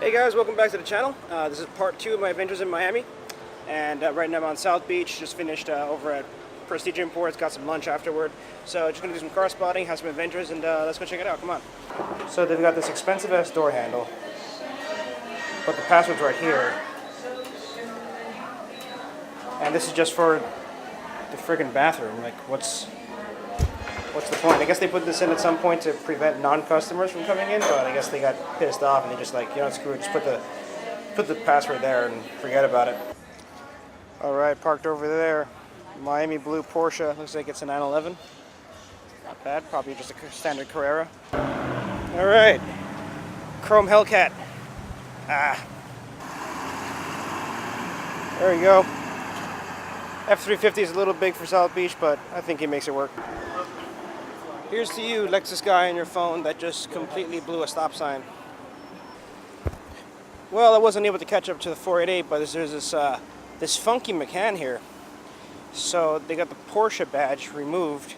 Hey guys, welcome back to the channel. This is part 2 of my adventures in Miami, and right now I'm on South Beach. Just finished over at Prestige Imports, got some lunch afterward. So just gonna do some car spotting, have some adventures, and let's go check it out. Come on. So they've got this expensive ass door handle, but the password's right here. And this is just for the friggin' bathroom. Like, what's the point? I guess they put this in at some point to prevent non-customers from coming in, but I guess they got pissed off and they just like, you know, screw it, just put the password there and forget about it. All right, parked over there, Miami blue Porsche. Looks like it's a 911. Not bad, probably just a standard Carrera. All right, chrome Hellcat. There we go. F350 is a little big for South Beach, but I think he makes it work. Here's to you, Lexus guy on your phone that just completely blew a stop sign. Well, I wasn't able to catch up to the 488, but there's this funky McCann here. So they got the Porsche badge removed,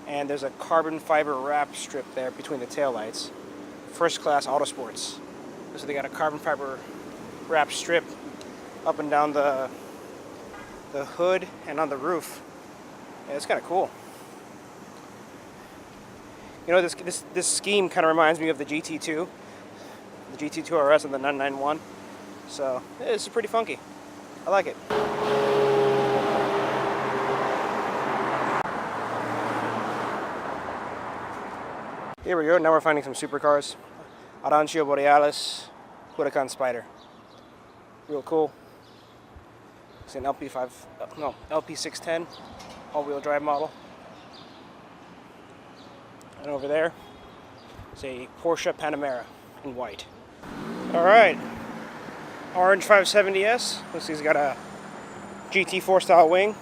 and there's a carbon fiber wrap strip there between the taillights. First class Autosports. So they got a carbon fiber wrap strip up and down the hood and on the roof. Yeah, it's kind of cool. You know, this scheme kind of reminds me of the GT2 RS and the 991. So it's pretty funky. I like it. Here we go. Now we're finding some supercars. Arancio Borealis, Huracan Spyder. Real cool. It's an LP610 all-wheel drive model. And over there is a Porsche Panamera in white. All right, orange 570S. Looks like he's got a GT4 style wing.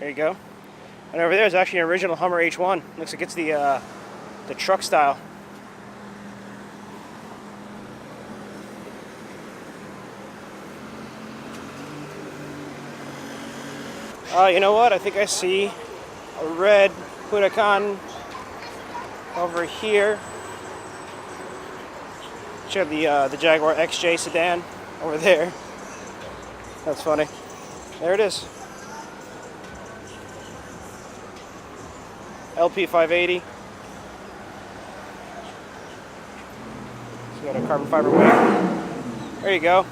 There you go. And over there is actually an original Hummer H1. Looks like it's the truck style. You know what? I think I see a red Huracan over here. Check the Jaguar XJ sedan over there. That's funny. There it is. LP 580. It's got a carbon fiber wing. There you go.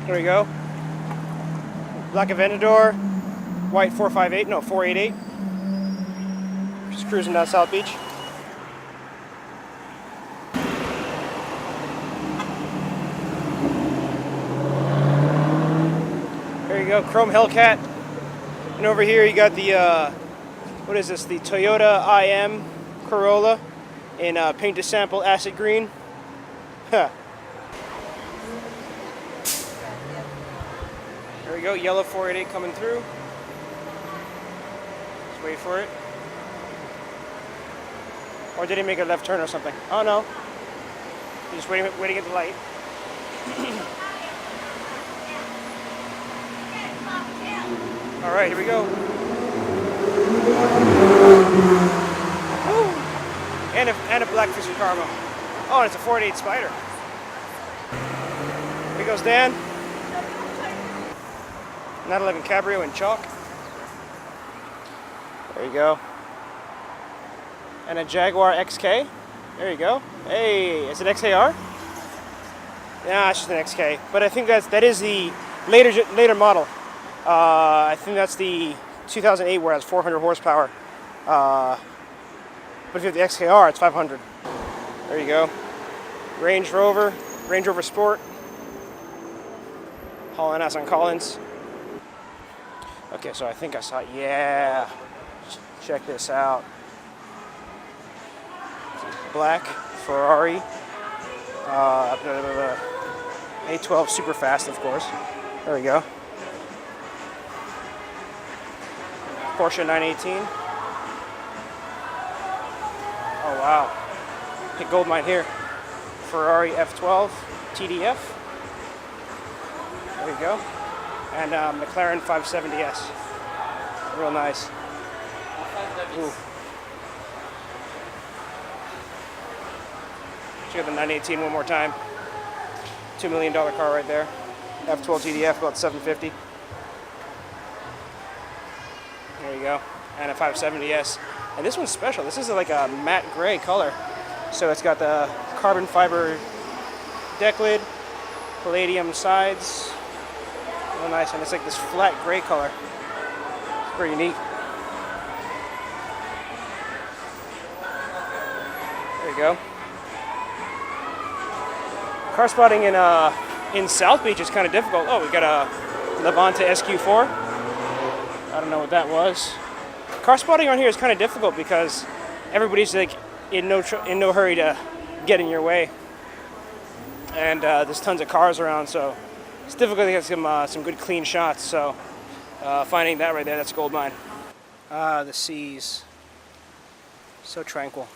There we go. Black Aventador, white 488. Just cruising down South Beach. There you go, chrome Hellcat. And over here you got the, what is this? The Toyota IM Corolla in paint to sample acid green. Huh. There we go, yellow 488 coming through. Let's wait for it. Or did he make a left turn or something? Oh no. He's just waiting at the light. Alright, here we go. Woo! And a black Fisher Carmo. Oh, and it's a 488 Spyder. Here goes Dan. 911 Cabrio in chalk. There you go. And a Jaguar XK. There you go. Hey, is it XKR? Yeah, it's just an XK. But I think that is the later model. I think that's the 2008 where it has 400 horsepower. But if you have the XKR, it's 500. There you go. Range Rover Sport. Hauling ass on Collins. Okay, so I think I saw it. Yeah. Check this out. Black Ferrari A12 Superfast, of course. There we go. Porsche 918. Oh wow. Hit gold mine here. Ferrari F12 TDF. There you go. And McLaren 570S. Real nice. Ooh. Check out the 918 one more time. $2 million car right there. F12 TDF, about $750. There you go. And a 570S. And this one's special. This is like a matte gray color. So it's got the carbon fiber deck lid, palladium sides. Real nice. And it's like this flat gray color. It's pretty neat. There you go. Car spotting in South Beach is kind of difficult. Oh, we got a Levante SQ4. I don't know what that was. Car spotting on here is kind of difficult because everybody's like in no hurry to get in your way, and there's tons of cars around, so it's difficult to get some good clean shots. So finding that right there, that's a gold mine. The seas, so tranquil.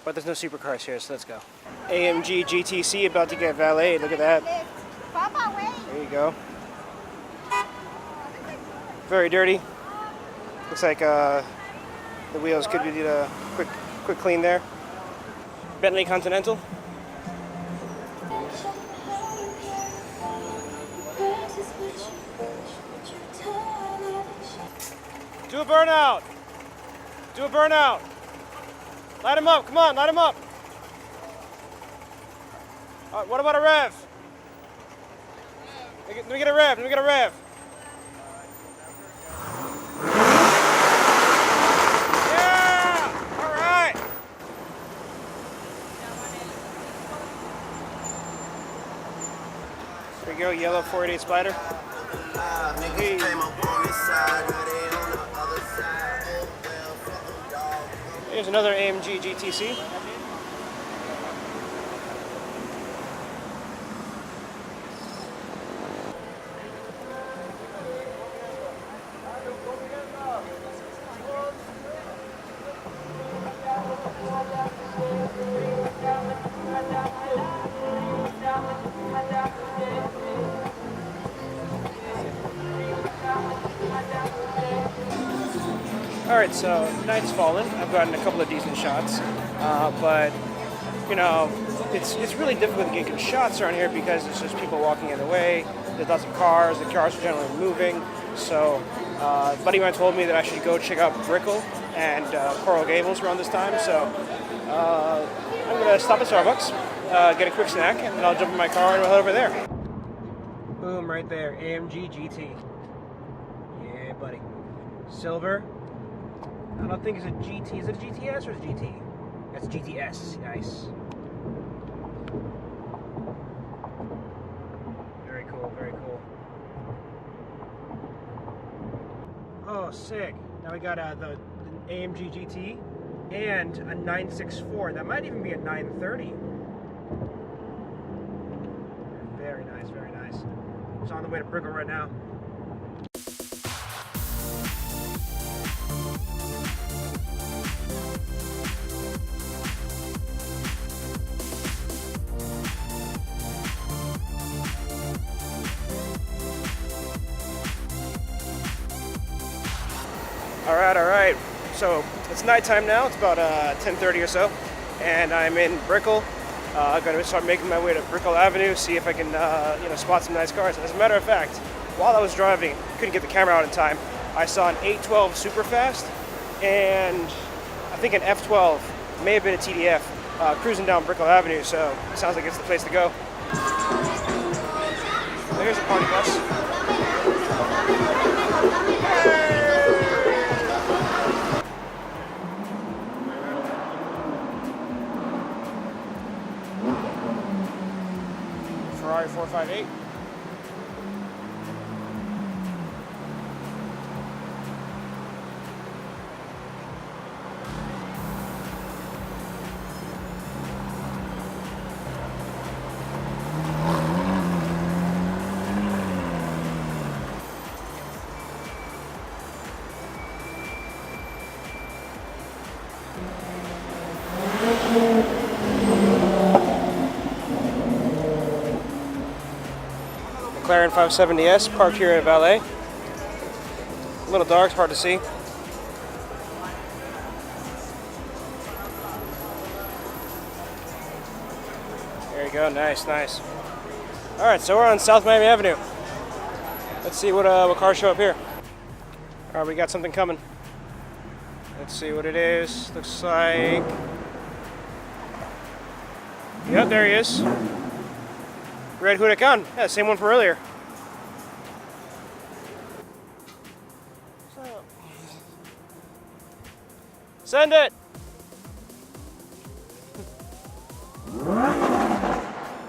But there's no supercars here, so let's go. AMG GTC about to get valeted. Look at that. There you go. Very dirty. Looks like the wheels could be a quick clean there. Bentley Continental. Do a burnout. Do a burnout. Light him up, come on, light him up. All right, what about a rev? Let me get a rev, let me get a rev. Yeah, all right. There we go, yellow 488 Spyder. Hey. Here's another AMG GTC. Alright, so night's fallen. I've gotten a couple of decent shots, but you know, it's really difficult to get good shots around here because there's just people walking in the way. There's lots of cars. The cars are generally moving. So, a buddy of mine told me that I should go check out Brickell and Coral Gables around this time. So, I'm gonna stop at Starbucks, get a quick snack, and then I'll jump in my car and we'll head over there. Boom, right there, AMG GT. Yeah, buddy. Silver. I don't think it's a GT. Is it a GTS or is it a GT? That's GTS. Nice. Very cool, very cool. Oh, sick. Now we got the AMG GT and a 964. That might even be a 930. Very nice, very nice. It's on the way to Brickell right now. All right. So it's nighttime now. It's about 10:30 or so, and I'm in Brickell. I'm gonna start making my way to Brickell Avenue, see if I can, spot some nice cars. As a matter of fact, while I was driving, couldn't get the camera out in time. I saw an A12 Superfast, and I think an F12, may have been a TDF, cruising down Brickell Avenue. So it sounds like it's the place to go. There's a party bus. Ferrari 458. McLaren 570S parked here at valet. A little dark, hard to see. There you go, nice, nice. All right, so we're on South Miami Avenue. Let's see what cars show up here. All right, we got something coming. Let's see what it is. Looks like... Yep, there he is. Red Huracan. Yeah, same one from earlier. Send it!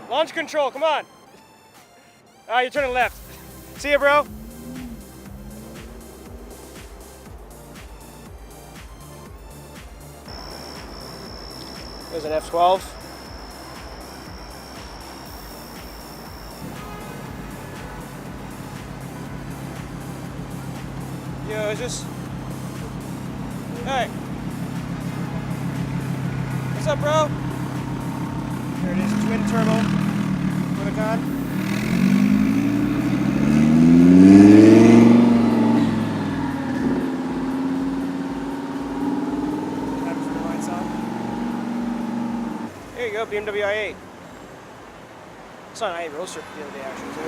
Launch control, come on! Ah, you're turning left. See ya, bro. There's an F12. Yo, is this... Hey. What's up, bro? There it is, twin turbo Huracan. There you go, BMW i8. I saw an i8 Roadster the other day, actually, too.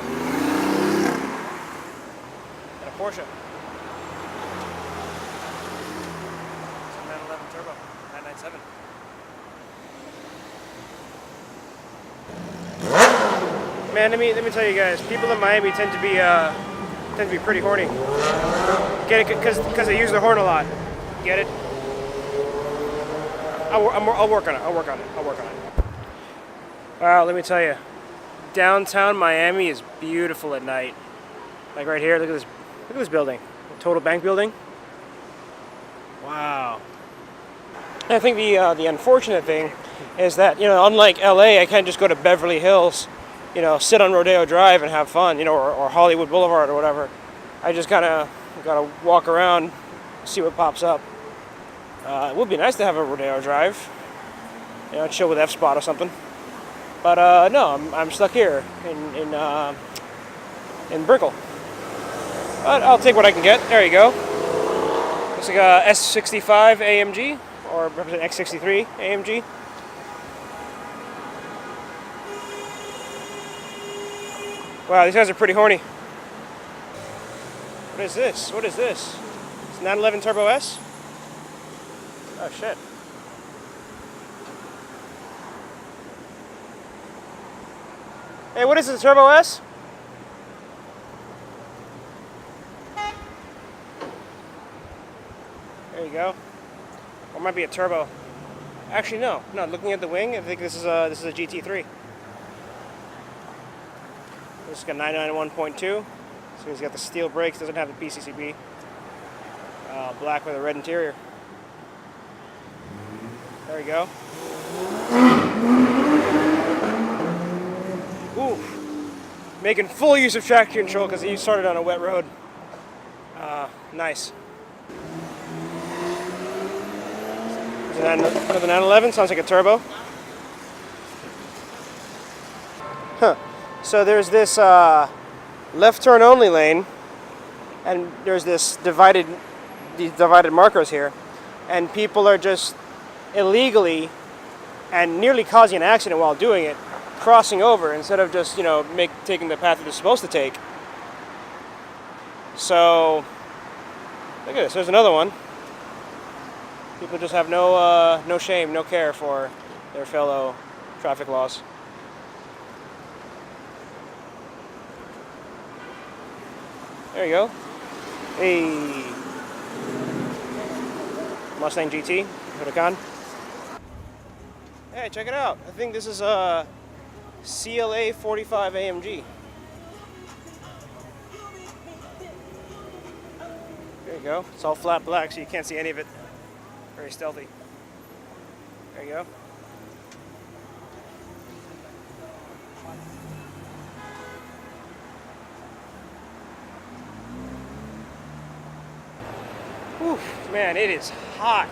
And a Porsche. It's a 911 Turbo, 997. Man, let me tell you guys, people in Miami tend to be pretty horny. Get it? Because they use the horn a lot. Get it? I'll work on it. I'll work on it. Wow, let me tell you, downtown Miami is beautiful at night. Like right here, look at this building, Total Bank building. Wow. I think the unfortunate thing is that, you know, unlike LA, I can't just go to Beverly Hills, you know, sit on Rodeo Drive and have fun, you know, or Hollywood Boulevard or whatever. I just gotta walk around, see what pops up. It would be nice to have a Rodeo Drive, you know, chill with F-Spot or something. But no, I'm stuck here in Brickell. But I'll take what I can get. There you go. Looks like a S65 AMG, or represent X63 AMG. Wow, these guys are pretty horny. What is this? What is this? It's 911 Turbo S? Oh shit. Hey, what is it, Turbo S? There you go. Or it might be a turbo. Actually, no. Looking at the wing, I think this is a GT3. This is a 991.2. So he's got the steel brakes. Doesn't have the PCCB. Black with a red interior. There we go. Ooh, making full use of traction control because he started on a wet road. Nice. Another 911, sounds like a turbo. Huh. So there's this left turn only lane, and there's these divided markers here, and people are just illegally and nearly causing an accident while doing it, crossing over instead of just, you know, taking the path that they're supposed to take. So look at this. There's another one. People just have no shame, no care for their fellow traffic laws. There you go. Hey, Mustang GT, Huracan. Hey, check it out. I think this is a CLA 45 AMG. There you go. It's all flat black, so you can't see any of it. Very stealthy. There you go. Whew, man, it is hot.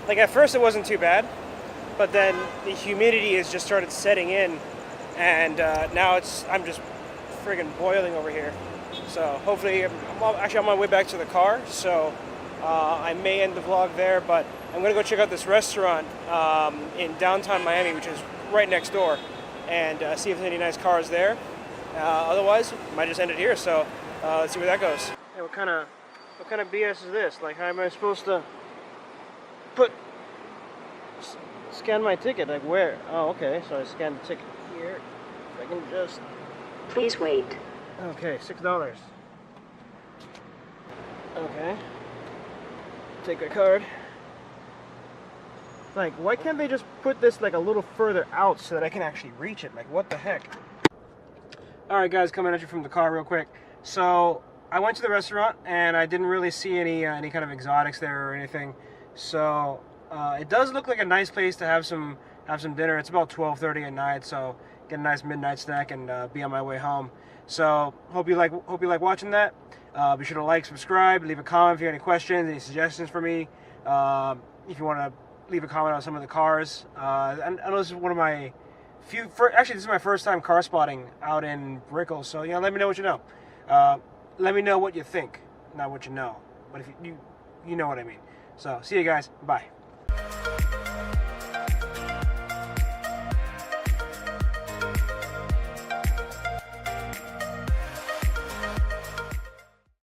Like at first it wasn't too bad, but then the humidity has just started setting in, and now I'm just friggin' boiling over here. So hopefully, actually on my way back to the car, so I may end the vlog there, but I'm gonna go check out this restaurant in downtown Miami, which is right next door, and see if there's any nice cars there. Otherwise, I might just end it here, so let's see where that goes. Hey, what kind of BS is this? Like, how am I supposed to scan my ticket? Like, where? Oh, okay, so I scanned the ticket here. If I can just... Please wait. Okay, $6. Okay. Take a card. Like, why can't they just put this like a little further out so that I can actually reach it? Like, what the heck? Alright guys, coming at you from the car real quick. So, I went to the restaurant and I didn't really see any kind of exotics there or anything. So, it does look like a nice place to have some dinner. It's about 12:30 at night, so get a nice midnight snack and be on my way home. So hope you like watching that. Be sure to like, subscribe, leave a comment if you have any questions, any suggestions for me. If you want to leave a comment on some of the cars. I know this is one of my actually this is my first time car spotting out in Brickell. So let me know what you know. Let me know what you think, not what you know, but if you know what I mean. So see you guys. Bye.